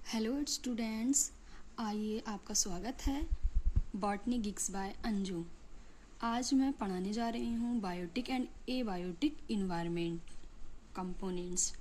Hello students, आइए आपका स्वागत है बॉटनी गिक्स बाय अंजू। आज मैं पढ़ाने जा रही हूँ biotic and abiotic environment components.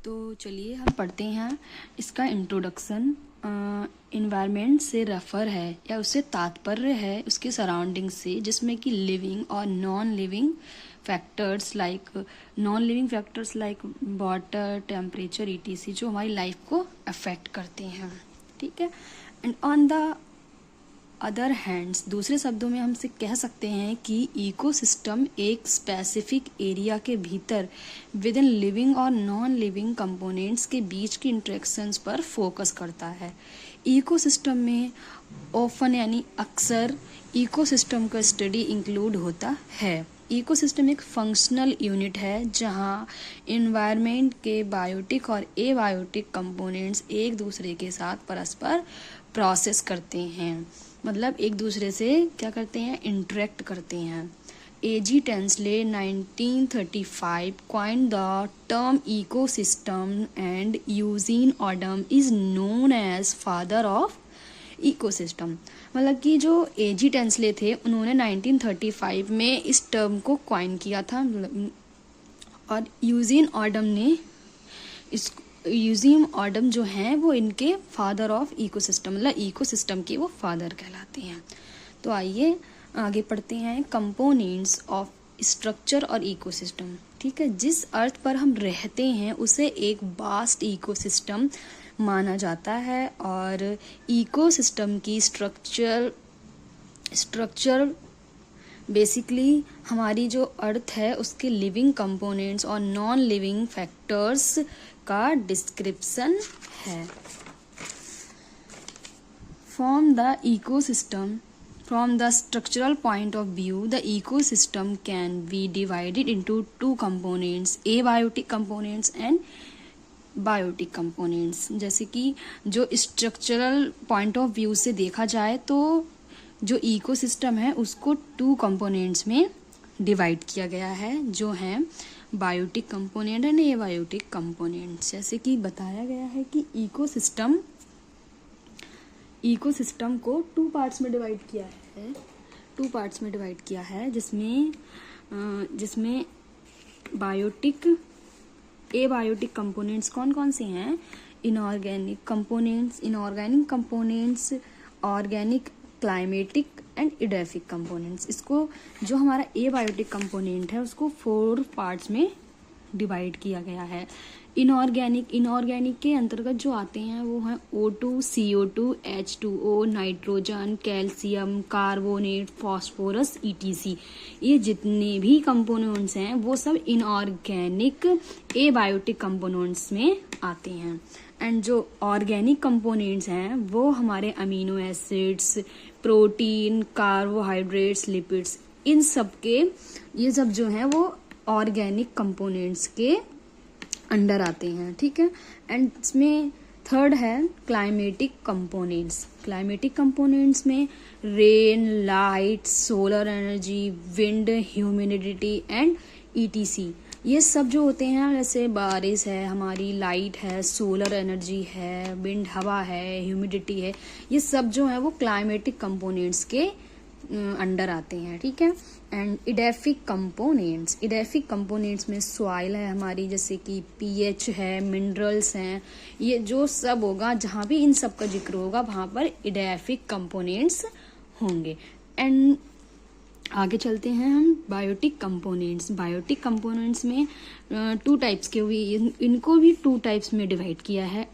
तो चलिए हम पढ़ते हैं। इसका इंट्रोडक्शन इन्वायरमेंट से रेफर है या उससे तात्पर्य है उसके सराउंडिंग से, जिसमें कि लिविंग और non living factors like water, temperature, etc जो हमारी लाइफ को अफेक्ट करते हैं। ठीक है। And on the other hands, दूसरे शब्दों में हमसे कह सकते हैं कि इकोसिस्टम एक स्पेसिफिक एरिया के भीतर विद इन लिविंग और नॉन लिविंग कंपोनेंट्स के बीच की इंटरेक्शंस पर फोकस करता है। इकोसिस्टम में ऑफन यानी अक्सर इकोसिस्टम का स्टडी इंक्लूड होता है। इकोसिस्टम एक फंक्शनल यूनिट है जहां एनवायरनमेंट के बायोटिक और एबायोटिक कंपोनेंट्स एक दूसरे के साथ परस्पर प्रोसेस करते हैं, मतलब एक दूसरे से क्या करते हैं, इंटरेक्ट करते हैं। AG Tansley 1935 coined the term ecosystem and Eugene Odum is known as father of ecosystem. मतलब कि जो एजी टेंसले थे उन्होंने 1935 में इस टर्म को क्वाइन किया था, और यूजीन ऑडम जो हैं वो इनके फादर ऑफ इकोसिस्टम, मतलब इकोसिस्टम के वो फादर कहलाते हैं। तो आइए आगे पढ़ते हैं। कंपोनेंट्स ऑफ स्ट्रक्चर और इकोसिस्टम। ठीक है, जिस अर्थ पर हम रहते हैं उसे एक वास्ट इकोसिस्टम माना जाता है, और इकोसिस्टम की स्ट्रक्चर बेसिकली हमारी जो अर्थ है उसके लिविंग कंपोनेंट्स और नॉन लिविंग फैक्टर्स का डिस्क्रिप्शन है। From the structural point of view, the ecosystem can be divided into two components, abiotic components and biotic components. जैसे कि जो स्ट्रक्चरल पॉइंट ऑफ व्यू से देखा जाए तो जो इकोसिस्टम है उसको टू कंपोनेंट्स में डिवाइड किया गया है, जो हैं biotic component and abiotic components. जैसे कि बताया गया है कि इकोसिस्टम को टू पार्ट्स में डिवाइड किया है, जिसमें बायोटिक एबायोटिक कंपोनेंट्स कौन कौन से हैं? Inorganic components, organic, climatic and edaphic components. इसको जो हमारा एबायोटिक कंपोनेंट है उसको 4 पार्ट्स में डिवाइड किया गया है। इनऑर्गेनिक के अंतर्गत जो आते हैं वो हैं O2, CO2, H2O, nitrogen, calcium, carbonate, phosphorus, ETC। ये जितने भी कंपोनेंट्स हैं वो सब इनऑर्गेनिक एबायोटिक कंपोनेंट्स में आते हैं। एंड जो ऑर्गेनिक कंपोनेंट्स हैं वो हमारे amino acids, protein, carbohydrates, lipids, इन सब के ये सब जो हैं वो ऑर्गेनिक कंपोनेंट्स के अंडर आते हैं। ठीक है। एंड इसमें थर्ड है क्लाइमेटिक कंपोनेंट्स में rain, light, solar energy, wind, humidity and ETC, ये सब जो होते हैं, जैसे बारिश है हमारी, लाइट है, सोलर एनर्जी है, विंड हवा है, ह्यूमिडिटी है, ये सब जो है वो क्लाइमेटिक कंपोनेंट्स के अंडर आते हैं। ठीक है। एंड इडेफिक कंपोनेंट्स में सॉइल है हमारी, जैसे कि pH है, मिनरल्स हैं, ये जो सब होगा, जहाँ भी इन सब का जिक्र होगा वहाँ पर इडेफिक कंपोनेंट्स होंगे। एंड आगे चलते हैं हम बायोटिक कंपोनेंट्स में 2 टाइप्स के हुए, इनको भी 2 टाइप्स में डिवाइड किया है,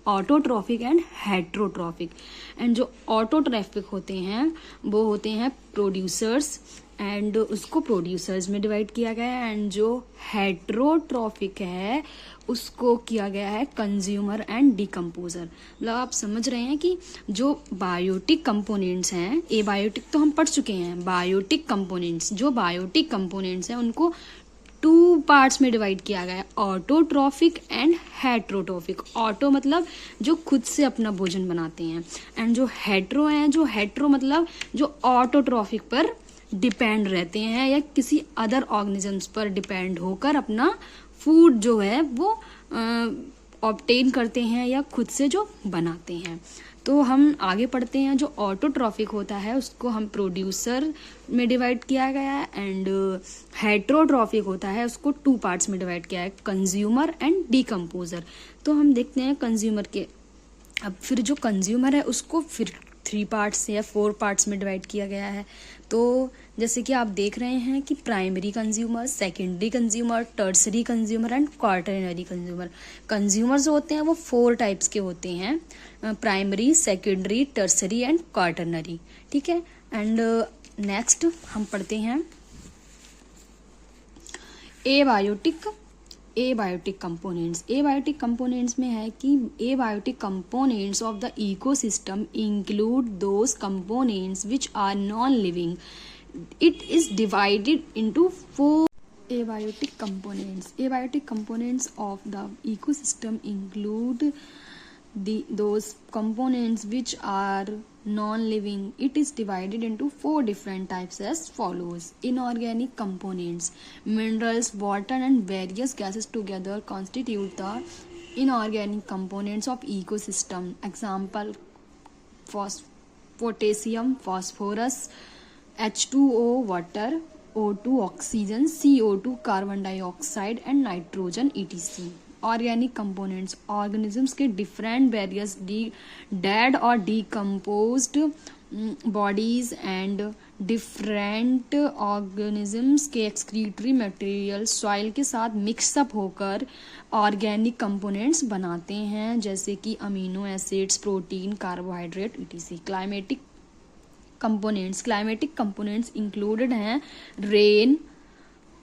ऑटोट्रॉफिक एंड हेट्रोट्रॉफिक। एंड जो ऑटोट्रॉफिक होते हैं वो होते हैं प्रोड्यूसर्स, एंड उसको प्रोड्यूसर्स में डिवाइड किया गया है। एंड जो हेट्रोट्रॉफिक है उसको किया गया है कंज्यूमर एंड डिकम्पोजर। मतलब आप समझ रहे हैं कि जो बायोटिक कंपोनेंट्स हैं, एबायोटिक तो हम पढ़ चुके हैं, बायोटिक कंपोनेंट्स हैं उनको 2 पार्ट्स में डिवाइड किया गया है, ऑटोट्रॉफिक एंड हेट्रोट्रॉफिक। ऑटो मतलब जो खुद से अपना भोजन बनाते हैं, एंड जो हेट्रो मतलब जो ऑटोट्रॉफिक पर डिपेंड रहते हैं या किसी अदर ऑर्गेनिजम्स पर डिपेंड होकर अपना फूड जो है वो ऑब्टेन करते हैं या खुद से जो बनाते हैं। तो हम आगे पढ़ते हैं। जो ऑटोट्रॉफिक होता है उसको हम प्रोड्यूसर में डिवाइड किया गया है, एंड हेट्रोट्रॉफिक होता है उसको 2 पार्ट्स में डिवाइड किया है, कंज्यूमर एंड डिकम्पोजर। तो हम देखते हैं कंज्यूमर के। अब फिर जो कंज्यूमर है उसको फिर 3 पार्ट्स या 4 पार्ट्स में डिवाइड किया गया है। तो जैसे कि आप देख रहे हैं कि primary consumer, secondary consumer, tertiary consumer and quaternary consumer. Consumer जो होते हैं वो 4 टाइप्स के होते हैं, primary, secondary, tertiary and quaternary. ठीक है। एंड नेक्स्ट हम पढ़ते हैं एबायोटिक कंपोनेंट्स। एबायोटिक कंपोनेंट्स में है कि abiotic components of the ecosystem include those components which are non living. It is divided into 4 abiotic components. Abiotic components of the ecosystem include those components which are non-living. It is divided into 4 different types as follows. Inorganic components, minerals, water and various gases together constitute the inorganic components of ecosystem. Example: potassium, phosphorus, H2O water, O2 oxygen, CO2 carbon dioxide and nitrogen etc. Organic components, organisms के different various dead और decomposed bodies and different organisms के excretory material soil के साथ mix up होकर organic components बनाते हैं, जैसे कि amino acids, protein, carbohydrate etc. Climatic components included हैं rain,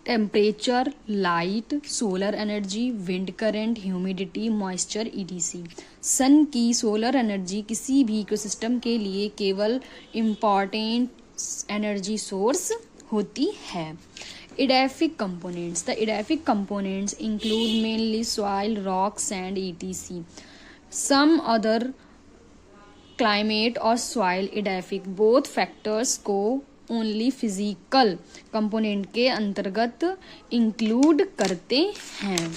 temperature, light, solar energy, wind current, humidity, moisture etc. Sun की सोलर एनर्जी किसी भी इकोसिस्टम के लिए केवल इम्पॉर्टेंट एनर्जी सोर्स होती है। Edaphic components, the edaphic components include mainly soil, rock, sand etc. Some other climate और soil edaphic both factors को ओनली फिजिकल कंपोनेंट के अंतर्गत इंक्लूड करते हैं।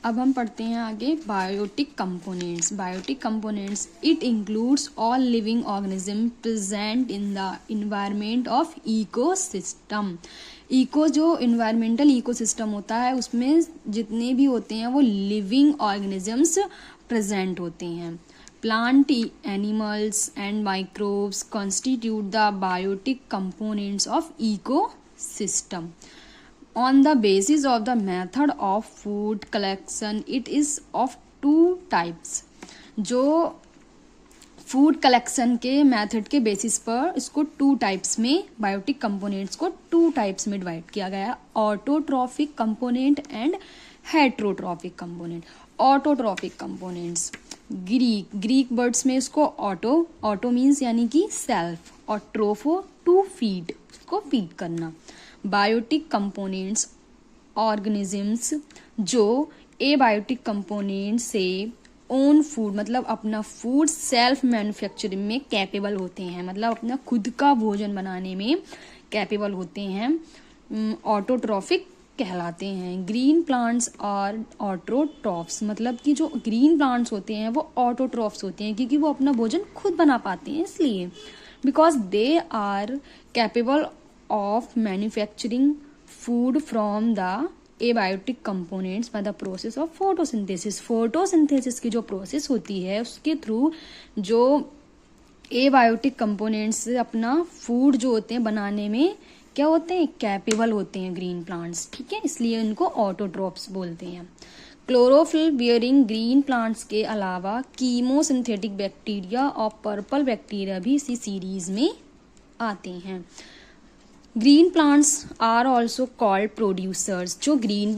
अब हम पढ़ते हैं आगे biotic components. Biotic components it includes all living organism present in the environment of ecosystem. Eco जो इन्वायरमेंटल इकोसिस्टम होता है उसमें जितने भी होते हैं वो लिविंग ऑर्गेनिजम्स प्रेजेंट होते हैं। Plant, animals and microbes constitute the biotic components of ecosystem. On the basis of the method of food collection, it is of 2 types. जो फूड कलेक्शन के मेथड के बेसिस पर इसको 2 टाइप्स में biotic components को 2 types में divide किया गया है, autotrophic component and heterotrophic component. Autotrophic components Greek words में इसको ऑटो मीन्स यानी कि सेल्फ, और ट्रोफो टू फीड, को फीड करना। बायोटिक कंपोनेंट्स ऑर्गेनिजम्स जो एबायोटिक कंपोनेंट से ओन फूड मतलब अपना फूड सेल्फ मैन्युफैक्चरिंग में कैपेबल होते हैं, मतलब अपना खुद का भोजन बनाने में कैपेबल होते हैं, ऑटोट्रॉफिक कहलाते हैं। ग्रीन प्लांट्स और ऑटोट्रॉफ्स, मतलब कि जो ग्रीन प्लांट्स होते हैं वो ऑटोट्रॉफ्स होते हैं क्योंकि वो अपना भोजन खुद बना पाते हैं, इसलिए because they are capable of manufacturing food from the abiotic components by the process of photosynthesis. Photosynthesis की जो प्रोसेस होती है उसके थ्रू जो एबायोटिक कंपोनेंट्स अपना फूड जो होते हैं बनाने में क्या होते हैं, कैपेबल होते हैं ग्रीन प्लांट्स। ठीक है, इसलिए इनको ऑटोट्रॉफ्स बोलते हैं। क्लोरोफिल बियरिंग ग्रीन प्लांट्स के अलावा कीमोसिंथेटिक बैक्टीरिया और पर्पल बैक्टीरिया भी इसी सीरीज में आते हैं। Green plants are also called producers. जो green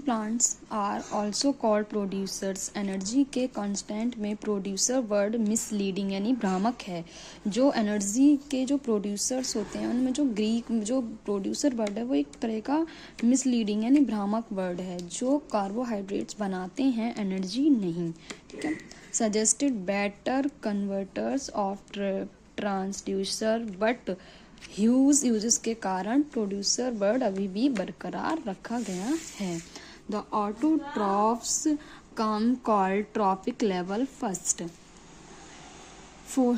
plants are also called producers. Energy के कांस्टेंट में प्रोड्यूसर वर्ड मिसलीडिंग यानी भ्रामक है। जो एनर्जी के जो प्रोड्यूसर्स होते हैं उनमें जो प्रोड्यूसर वर्ड है वो एक तरह का मिसलीडिंग यानी भ्रामक वर्ड है। जो कार्बोहाइड्रेट्स बनाते हैं एनर्जी नहीं। ठीक है। Suggested better converters of transducer but huge uses के कारण प्रोड्यूसर वर्ड अभी भी बरकरार रखा गया है। The autotrophs come called trophic level first.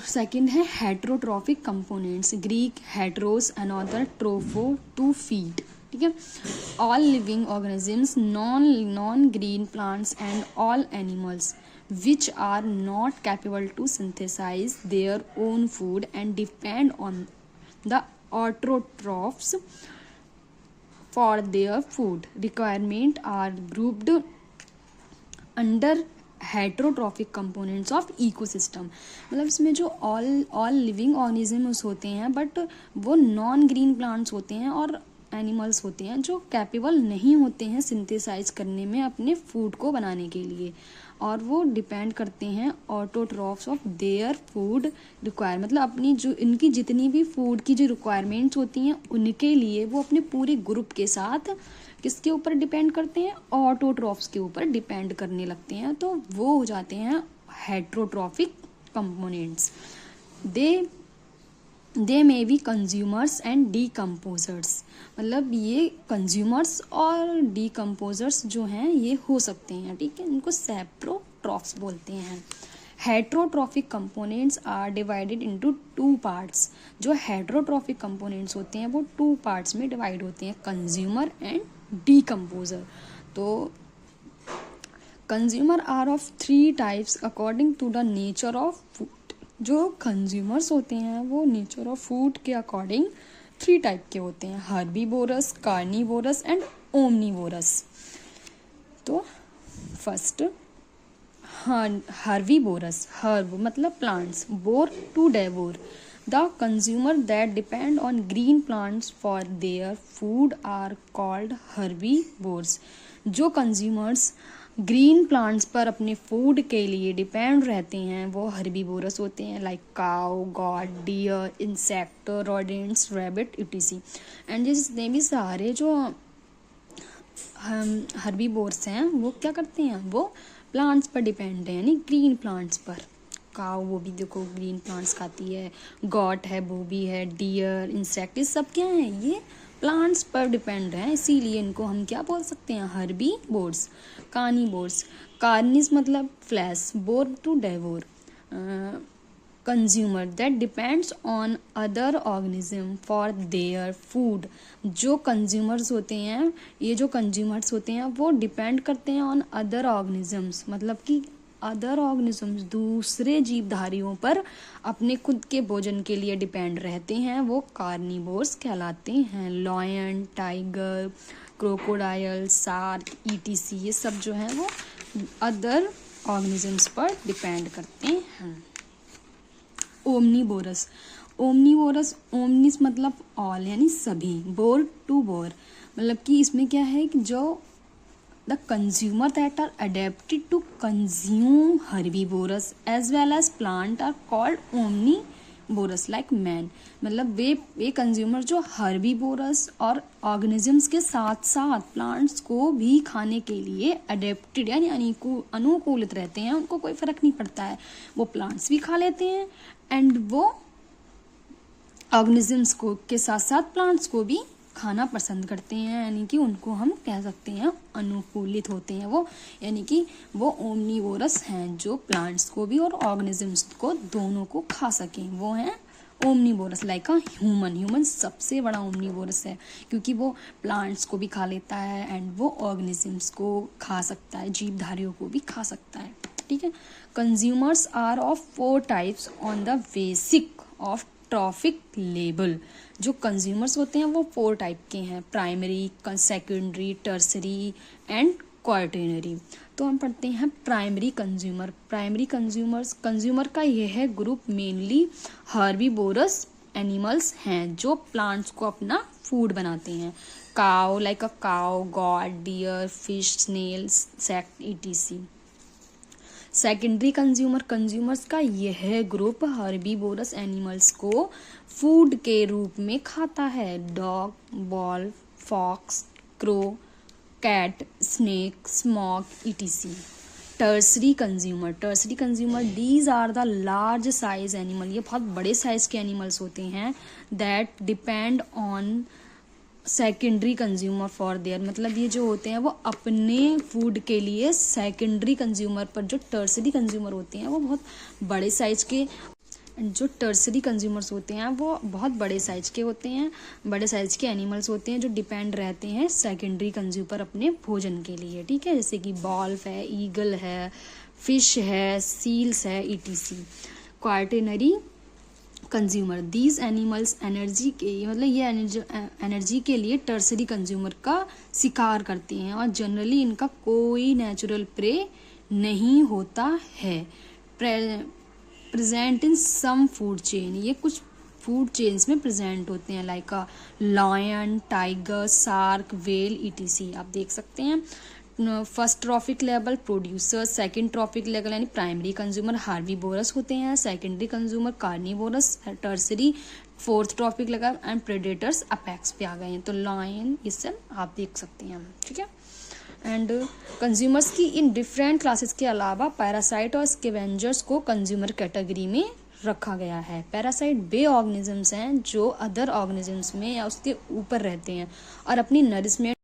Second है heterotrophic components, Greek heteros another tropho to feed, ठीक है। All living organisms, non green plants and all animals which are not capable to synthesize their own food and depend on the autotrophs for their food requirement are grouped under heterotrophic components of ecosystem. मतलब इसमें जो all living organisms होते हैं but वो non green plants होते हैं और animals होते हैं जो कैपेबल नहीं होते हैं सिंथेसाइज करने में अपने फूड को बनाने के लिए, और वो डिपेंड करते हैं autotrophs of their food require. मतलब अपनी जो इनकी जितनी भी फूड की जो रिक्वायरमेंट्स होती हैं उनके लिए वो अपने पूरे ग्रुप के साथ किसके ऊपर डिपेंड करते हैं, ऑटोट्रॉफ्स के ऊपर डिपेंड करने लगते हैं, तो वो हो जाते हैं heterotrophic components. They may be consumers and decomposers. मतलब ये कंज्यूमर्स और डीकम्पोजर्स जो हैं ये हो सकते हैं, ठीक है। इनको सेप्रोट्रॉफ्स बोलते हैं। Heterotrophic components are divided into two parts. जो हेट्रोट्रॉफिक कंपोनेंट्स होते हैं वो टू पार्ट्स में डिवाइड होते हैं, कंज्यूमर एंड डीकम्पोजर। तो consumer are of three types according to the nature of food. जो कंज्यूमर्स होते हैं वो नेचर ऑफ फूड के अकॉर्डिंग थ्री टाइप के होते हैं, हर्बीवोरस, कार्निवोरस एंड ओमनीवोरस। तो फर्स्ट हर्बीवोरस, हर्ब मतलब plants, vore to devour. The consumer that depend on green plants for their food are called herbivores. जो कंज्यूमर्स ग्रीन प्लांट्स पर अपने food के लिए डिपेंड रहते हैं वो हर्बीवोरस होते हैं, like cow, goat, deer, insect, rodents, rabbit etc. And जितने भी सारे जो हर्बीवोर्स हैं वो क्या करते हैं, वो प्लांट्स पर डिपेंड है, यानी ग्रीन प्लांट्स पर। काउ वो भी देखो ग्रीन प्लांट्स खाती है, गॉट है वो भी है, डियर, इंसेक्ट, ये सब क्या है, ये प्लांट्स पर डिपेंड है, इसीलिए इनको हम क्या बोल सकते हैं, हर्बीवोर्स। कार्निवोर्स, कार्निस मतलब flesh, vore to devour. Consumer that depends on other organism for their food. जो कंज्यूमर्स होते हैं, ये जो कंज्यूमर्स होते हैं वो डिपेंड करते हैं ऑन अदर ऑर्गेनिजम्स, मतलब कि अदर ऑर्गेनिजम्स दूसरे जीवधारियों पर अपने खुद के भोजन के लिए डिपेंड रहते हैं, वो कार्निवोर्स कहलाते हैं। Lion, tiger, crocodile, shark, etc, ये सब जो है वो अदर ऑर्गेनिजम्स पर डिपेंड करते हैं। ओमनीवोरस, ओमनीवोरस, ओमनिस मतलब ऑल यानी सभी, बोर टू बोर, मतलब कि इसमें क्या है कि जो the consumer that are adapted to consume herbivores as well as plant are called omnivorous like man। मतलब वे कंज्यूमर जो हर्बीवोरस और ऑर्गेनिजम्स के साथ साथ प्लांट्स को भी खाने के लिए अडेप्टेड यानी अनुकूलित रहते हैं, उनको कोई फर्क नहीं पड़ता है, वो प्लांट्स भी खा लेते हैं एंड वो ऑर्गेनिजम्स को के साथ साथ प्लांट्स को भी खाना पसंद करते हैं, यानी कि उनको हम कह सकते हैं अनुकूलित होते हैं वो, यानी कि वो ओमनीवोरस हैं जो प्लांट्स को भी और ऑर्गेनिजम्स को दोनों को खा सकें, वो हैं ओमनीवोरस। लाइक ह्यूमन सबसे बड़ा ओमनीवोरस है क्योंकि वो प्लांट्स को भी खा लेता है एंड वो ऑर्गेनिजम्स को खा सकता है, जीवधारियों को भी खा सकता है, ठीक है। Consumers are of 4 types on the basic of trophic लेबल। जो कंज्यूमर्स होते हैं वो 4 टाइप के हैं, primary, secondary, tertiary and quaternary. तो हम पढ़ते हैं प्राइमरी कंज्यूमर। प्राइमरी कंज्यूमर का यह है ग्रुप मेनली हर्बीवोरस एनिमल्स हैं जो प्लांट्स को अपना फूड बनाते हैं, cow like a cow, goat, deer, fish, snails, insect, etc. Secondary consumers का यह ग्रुप हर्बीवोरस एनिमल्स को फूड के रूप में खाता है, dog, wolf, fox, crow, cat, snake, smock, etc. Tertiary consumer these are the large size animal, ये बहुत बड़े साइज के एनिमल्स होते हैं, that depend on secondary consumer for their, मतलब ये जो होते हैं वो अपने फूड के लिए सेकेंडरी कंज्यूमर पर, जो टर्सरी कंज्यूमर होते हैं वो बहुत बड़े साइज के, जो टर्सरी कंज्यूमर्स होते हैं वो बहुत बड़े साइज के होते हैं, बड़े साइज के एनिमल्स होते हैं जो डिपेंड रहते हैं सेकेंडरी कंज्यूमर अपने भोजन के लिए, ठीक है, जैसे कि बॉल्फ है, ईगल है, फिश है, सील्स है, ETC. Quaternary consumer, these animals energy के, मतलब ये एनर्जी के लिए टर्सरी कंज्यूमर का शिकार करते हैं और जनरली इनका कोई नेचुरल प्रे नहीं होता है। Present in some food chain, ये कुछ फूड चेन्स में प्रेजेंट होते हैं, like a lion, tiger, shark, whale, etc. आप देख सकते हैं first trophic level producer, second trophic level यानी प्राइमरी कंज्यूमर हार्बीवोरस होते हैं, secondary consumer carnivorous, tertiary fourth trophic level and predators apex पे आ गए हैं, तो लायन ये सब आप देख सकते हैं, ठीक है। एंड कंज्यूमर्स की इन डिफरेंट क्लासेस के अलावा पैरासाइट और स्कैवेंजर्स को कंज्यूमर कैटेगरी में रखा गया है। पैरासाइट वे ऑर्गेनिजम्स हैं जो अदर ऑर्गेनिजम्स में या उसके ऊपर रहते हैं और अपनी नरिशमेंट